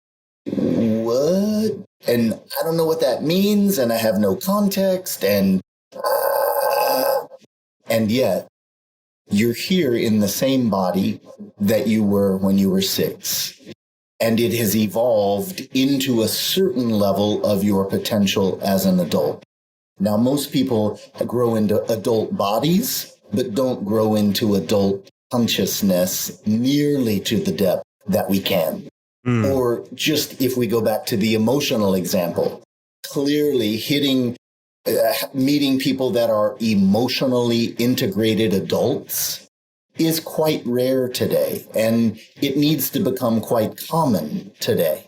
what? And I don't know what that means. And I have no context. And yet you're here in the same body that you were when you were 6. And it has evolved into a certain level of your potential as an adult. Now, most people grow into adult bodies, but don't grow into adult consciousness nearly to the depth that we can. Or just if we go back to the emotional example, clearly meeting people that are emotionally integrated adults is quite rare today, and it needs to become quite common today.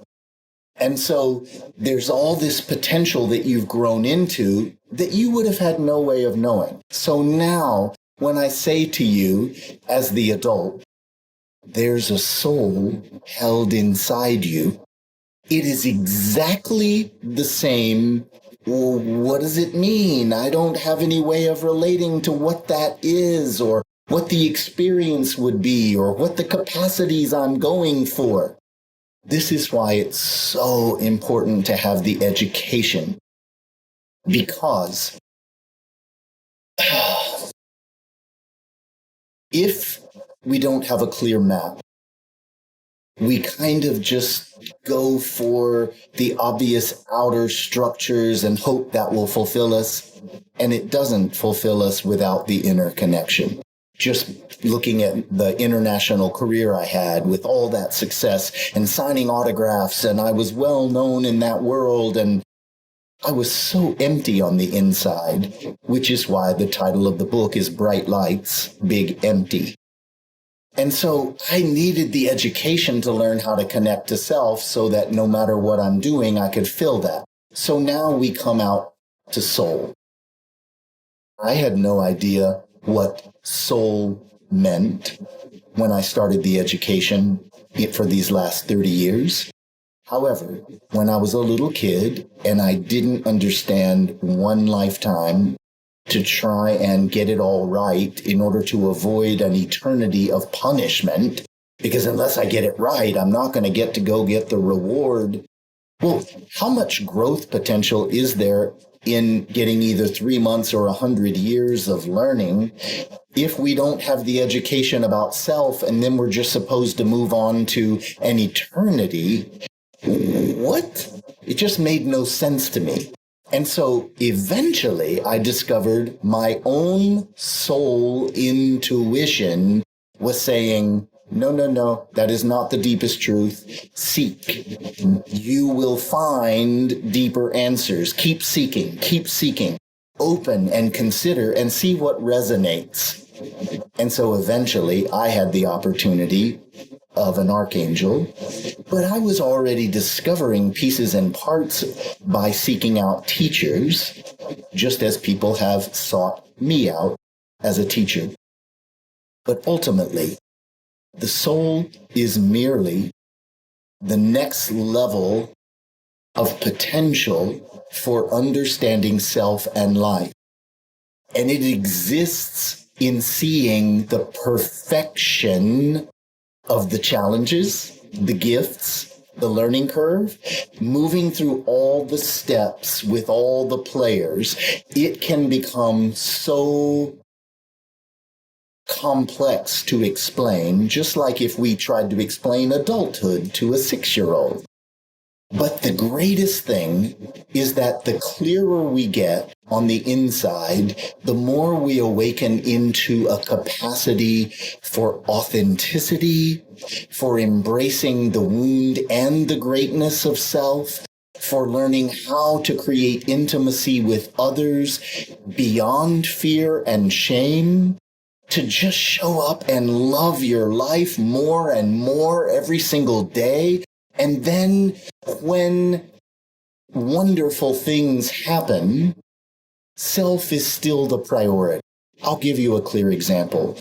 And so there's all this potential that you've grown into that you would have had no way of knowing. So now, when I say to you as the adult, there's a soul held inside you, it is exactly the same. Well, what does it mean? I don't have any way of relating to what that is, or what the experience would be, or what the capacities I'm going for. This is why it's so important to have the education, because if we don't have a clear map, we kind of just go for the obvious outer structures and hope that will fulfill us, and it doesn't fulfill us without the inner connection. Just looking at the international career I had with all that success and signing autographs, and I was well known in that world, and I was so empty on the inside, which is why the title of the book is Bright Lights, Big Empty. And so I needed the education to learn how to connect to self so that no matter what I'm doing, I could fill that. So now we come out to soul. I had no idea what soul meant when I started the education for these last 30 years. However, when I was a little kid and I didn't understand one lifetime to try and get it all right in order to avoid an eternity of punishment, because unless I get it right, I'm not going to get the reward. Well, how much growth potential is there in getting either 3 months or 100 years of learning if we don't have the education about self, and then we're just supposed to move on to an eternity? What? It just made no sense to me. And so eventually I discovered my own soul intuition was saying, no, that is not the deepest truth. Seek. You will find deeper answers. Keep seeking. Open and consider and see what resonates. And so eventually I had the opportunity of an archangel, but I was already discovering pieces and parts by seeking out teachers, just as people have sought me out as a teacher. But ultimately, the soul is merely the next level of potential for understanding self and life. And it exists in seeing the perfection of the challenges, the gifts, the learning curve, moving through all the steps with all the players. It can become so complex to explain, just like if we tried to explain adulthood to a 6-year-old. But the greatest thing is that the clearer we get on the inside, the more we awaken into a capacity for authenticity, for embracing the wound and the greatness of self, for learning how to create intimacy with others beyond fear and shame, to just show up and love your life more and more every single day. And then when wonderful things happen, self is still the priority. I'll give you a clear example.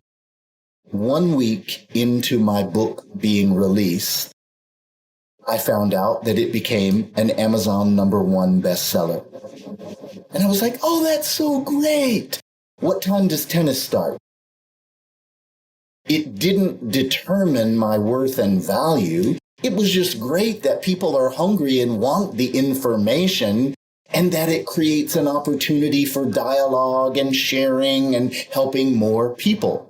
1 week into my book being released, I found out that it became an Amazon #1 bestseller. And I was like, oh, that's so great. What time does tennis start? It didn't determine my worth and value. It was just great that people are hungry and want the information, and that it creates an opportunity for dialogue and sharing and helping more people.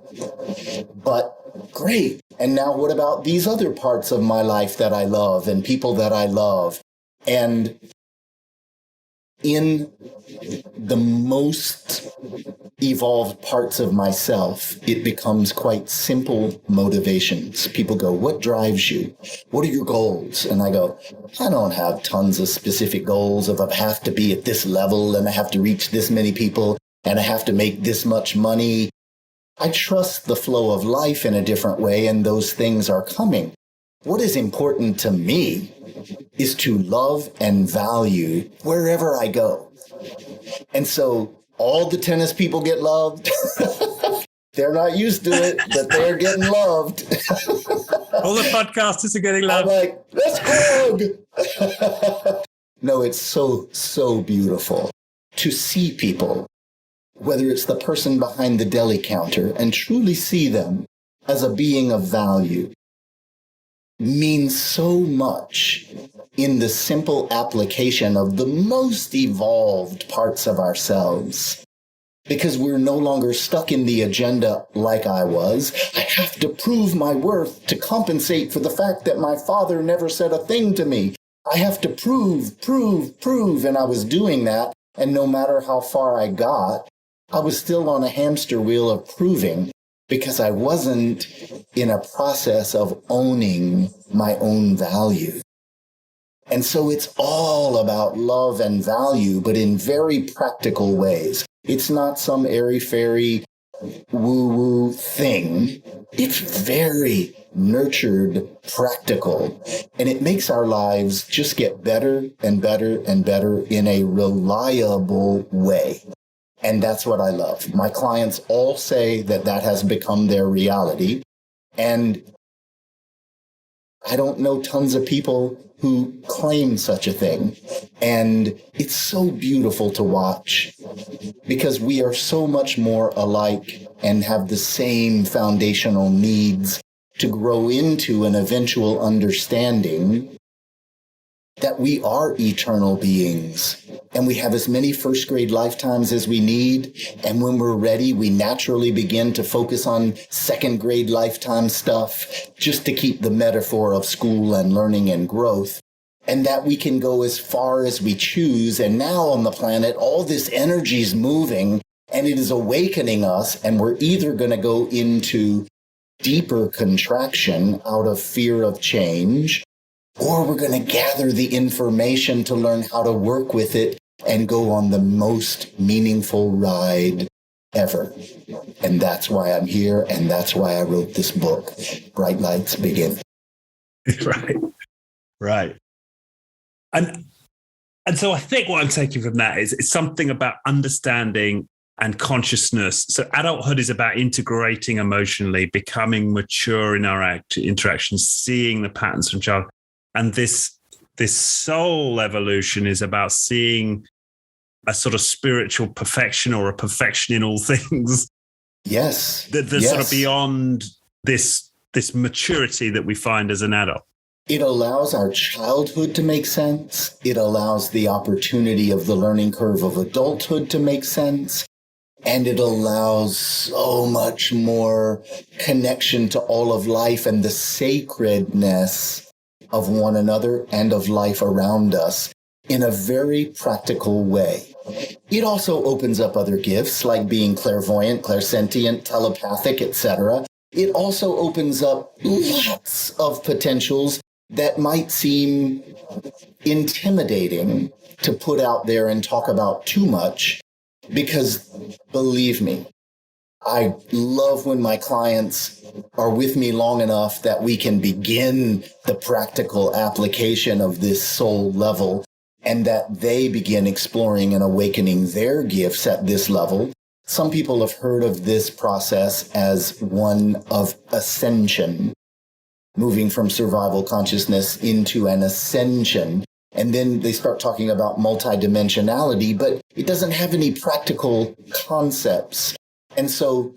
But great. And now what about these other parts of my life that I love and people that I love? And in the most evolved parts of myself, it becomes quite simple motivations. People go, what drives you? What are your goals? And I go, I don't have tons of specific goals of I have to be at this level and I have to reach this many people and I have to make this much money. I trust the flow of life in a different way, and those things are coming. What is important to me is to love and value wherever I go. And so all the tennis people get loved. They're not used to it, but they're getting loved. All the podcasters are getting loved. I'm like, let's hug. No, it's so beautiful to see people, whether it's the person behind the deli counter, and truly see them as a being of value, means so much in the simple application of the most evolved parts of ourselves. Because we're no longer stuck in the agenda like I was. I have to prove my worth to compensate for the fact that my father never said a thing to me. I have to prove. And I was doing that. And no matter how far I got, I was still on a hamster wheel of proving, because I wasn't in a process of owning my own value. And so it's all about love and value, but in very practical ways. It's not some airy-fairy woo-woo thing. It's very nurtured, practical, and it makes our lives just get better and better and better in a reliable way. And that's what I love. My clients all say that that has become their reality. And I don't know tons of people who claim such a thing. And it's so beautiful to watch, because we are so much more alike and have the same foundational needs to grow into an eventual understanding that we are eternal beings, and we have as many first grade lifetimes as we need. And when we're ready, we naturally begin to focus on second grade lifetime stuff, just to keep the metaphor of school and learning and growth, and that we can go as far as we choose. And now on the planet, all this energy is moving, and it is awakening us, and we're either going to go into deeper contraction out of fear of change, or we're going to gather the information to learn how to work with it and go on the most meaningful ride ever. And that's why I'm here, and that's why I wrote this book, Bright Lights Begin. Right. And so I think what I'm taking from that is it's something about understanding and consciousness. So adulthood is about integrating emotionally, becoming mature in our interactions, seeing the patterns from childhood. And this soul evolution is about seeing a sort of spiritual perfection, or a perfection in all things. Yes. That's sort of beyond this maturity that we find as an adult. It allows our childhood to make sense. It allows the opportunity of the learning curve of adulthood to make sense. And it allows so much more connection to all of life and the sacredness of one another and of life around us in a very practical way. It also opens up other gifts like being clairvoyant, clairsentient, telepathic, etc. It also opens up lots of potentials that might seem intimidating to put out there and talk about too much, because believe me, I love when my clients are with me long enough that we can begin the practical application of this soul level. and that they begin exploring and awakening their gifts at this level. Some people have heard of this process as one of ascension, moving from survival consciousness into an ascension. And then they start talking about multidimensionality, but it doesn't have any practical concepts. And so,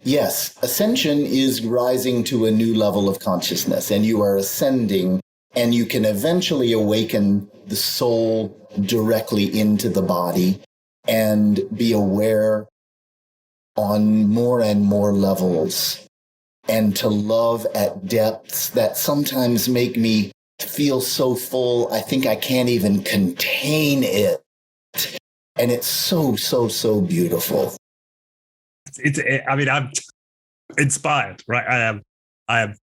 yes, ascension is rising to a new level of consciousness, and you are ascending, and you can eventually awaken the soul directly into the body and be aware on more and more levels, and to love at depths that sometimes make me feel so full, I think I can't even contain it. And it's so, so, so beautiful. I'm inspired, right? I'm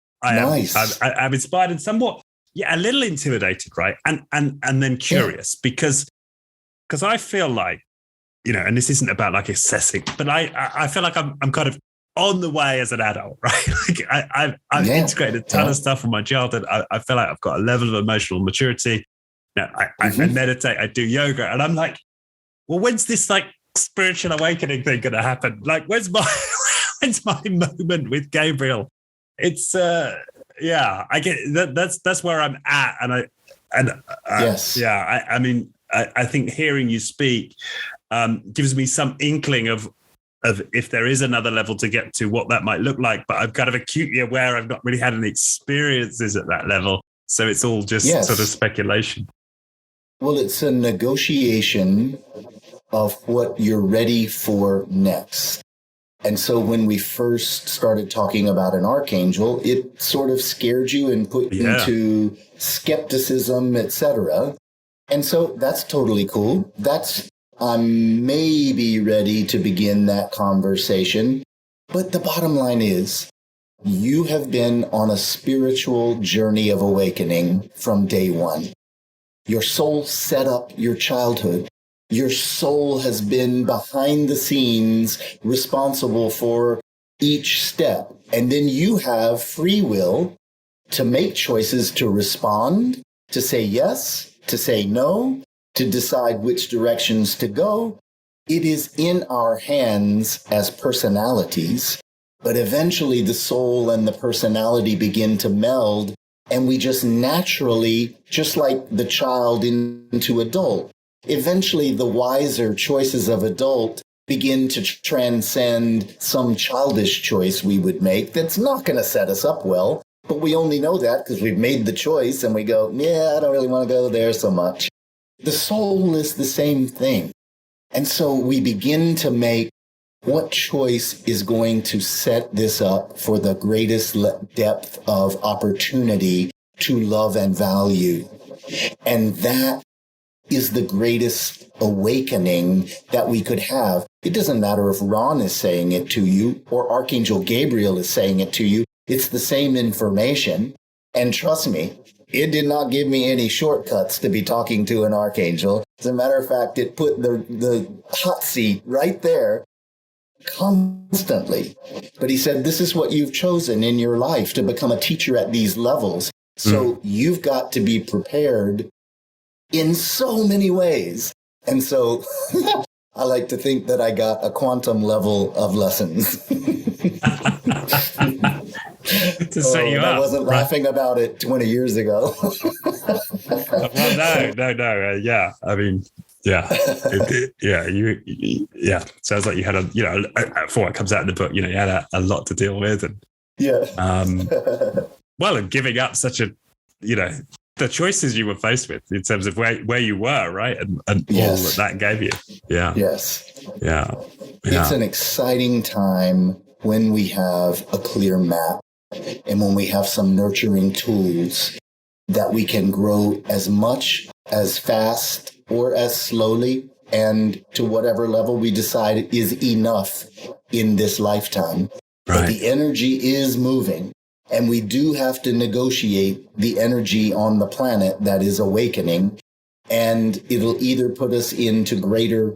inspired and somewhat, a little intimidated, right? And then curious, because I feel like, and this isn't about like assessing, but I feel like I'm kind of on the way as an adult, right? Like I've integrated a ton of stuff from my childhood. I feel like I've got a level of emotional maturity. I meditate, I do yoga, and I'm like, well, when's this like spiritual awakening thing going to happen? Like, when's my moment with Gabriel? It's I get that's where I'm at, I think hearing you speak gives me some inkling of if there is another level to get to, what that might look like. But I'm kind of acutely aware I've not really had any experiences at that level, so it's all just sort of speculation. Well, it's a negotiation of what you're ready for next. And so when we first started talking about an archangel, it sort of scared you and put you into skepticism, etc. And so that's totally cool. I'm maybe ready to begin that conversation. But the bottom line is, you have been on a spiritual journey of awakening from day one. Your soul set up your childhood. Your soul has been behind the scenes responsible for each step. And then you have free will to make choices to respond, to say yes, to say no, to decide which directions to go. It is in our hands as personalities, but eventually the soul and the personality begin to meld, and we just naturally, just like the child into adult, eventually the wiser choices of adult begin to transcend some childish choice we would make that's not going to set us up well, but we only know that because we've made the choice and we go, I don't really want to go there so much. The soul is the same thing. And so we begin to make what choice is going to set this up for the greatest depth of opportunity to love and value. And that is the greatest awakening that we could have. It doesn't matter if Ron is saying it to you or Archangel Gabriel is saying it to you. It's the same information. And trust me, it did not give me any shortcuts to be talking to an archangel. As a matter of fact, it put the hot seat right there constantly. But he said, this is what you've chosen in your life, to become a teacher at these levels. So you've got to be prepared in so many ways. And so I like to think that I got a quantum level of lessons. To set you up. I wasn't laughing about it 20 years ago. Well, no. Yeah. I mean, sounds like you had for what comes out in the book, you had a lot to deal with. And, and giving up such the choices you were faced with in terms of where you were, right? And all that gave you. Yeah. Yes. Yeah. It's an exciting time when we have a clear map and when we have some nurturing tools that we can grow as much, as fast, or as slowly, and to whatever level we decide is enough in this lifetime. Right. But the energy is moving, and we do have to negotiate the energy on the planet that is awakening, and it'll either put us into greater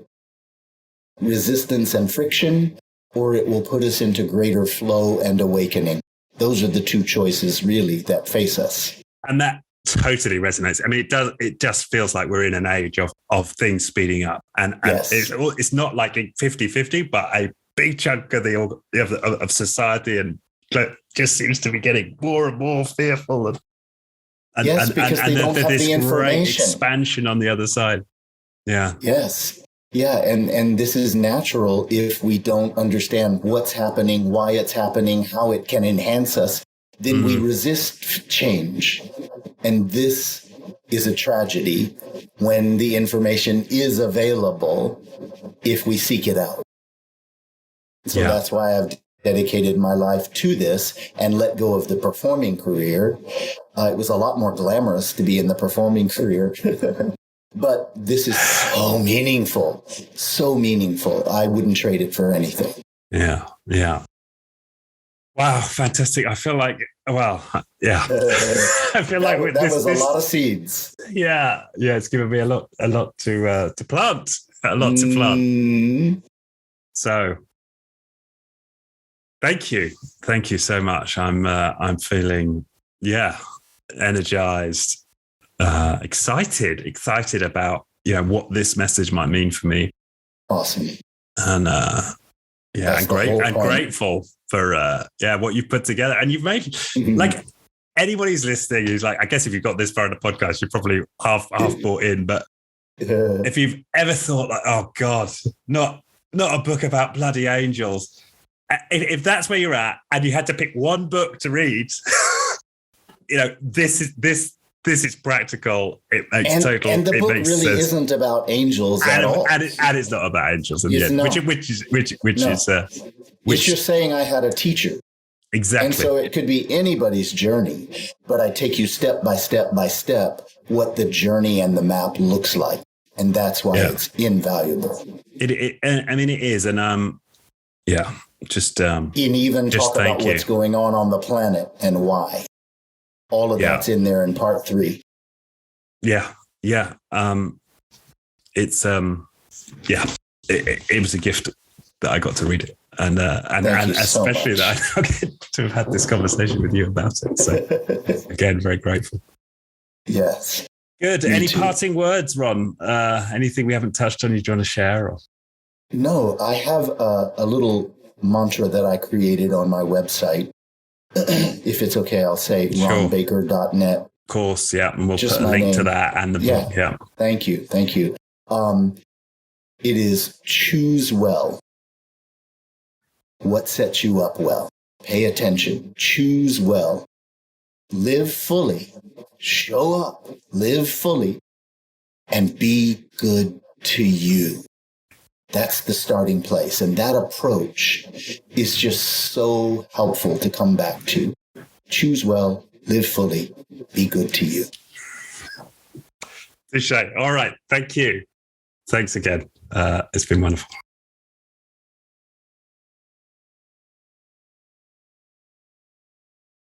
resistance and friction, or it will put us into greater flow and awakening. Those are the two choices, really, that face us. And that totally resonates. I mean, it just feels like we're in an age of things speeding up. And Yes. it's not like 50-50, but a big chunk of of society and just seems to be getting more and more fearful. Because they don't have the information. Great expansion on the other side. Yeah. Yes. Yeah. And this is natural if we don't understand what's happening, why it's happening, how it can enhance us. Then we resist change. And this is a tragedy when the information is available if we seek it out. So that's why I've dedicated my life to this and let go of the performing career. It was a lot more glamorous to be in the performing career. But this is so meaningful. So meaningful. I wouldn't trade it for anything. Yeah. Yeah. Wow, fantastic. I feel like, I feel like with that was a lot of seeds. Yeah. Yeah. It's given me a lot to plant, a lot to plant. So thank you. Thank you so much. I'm feeling, energized, excited about, what this message might mean for me. Awesome. And, grateful for what you've put together. And you've made like anybody who's listening who's like, I guess if you've got this far in the podcast, you're probably half bought in. But if you've ever thought like, oh God, not a book about bloody angels. If that's where you're at and you had to pick one book to read, this is practical. It makes total. And the book really sense. Isn't about angels at all. And it's not about angels in the end, which you're saying I had a teacher. Exactly. And so it could be anybody's journey, but I take you step by step by step what the journey and the map looks like. And that's why it's invaluable. It is. And just and even talk about what's going on the planet and why. All of that's in there in part 3. Yeah. Yeah. It's it was a gift that I got to read it. And especially that I get to have had this conversation with you about it. So again, very grateful. Yes. Good. Any parting words, Ron? Anything we haven't touched on you do you want to share? Or? No, I have a little mantra that I created on my website. If it's okay, I'll say ronbaker.net. Of course, yeah. And we'll put a link to that and the book. Yeah. Thank you. It is choose well. What sets you up well? Pay attention. Choose well. Live fully. Show up. Live fully. And be good to you. That's the starting place. And that approach is just so helpful to come back to. Choose well. Live fully. Be good to you. Touché. All right. Thank you. Thanks again. It's been wonderful.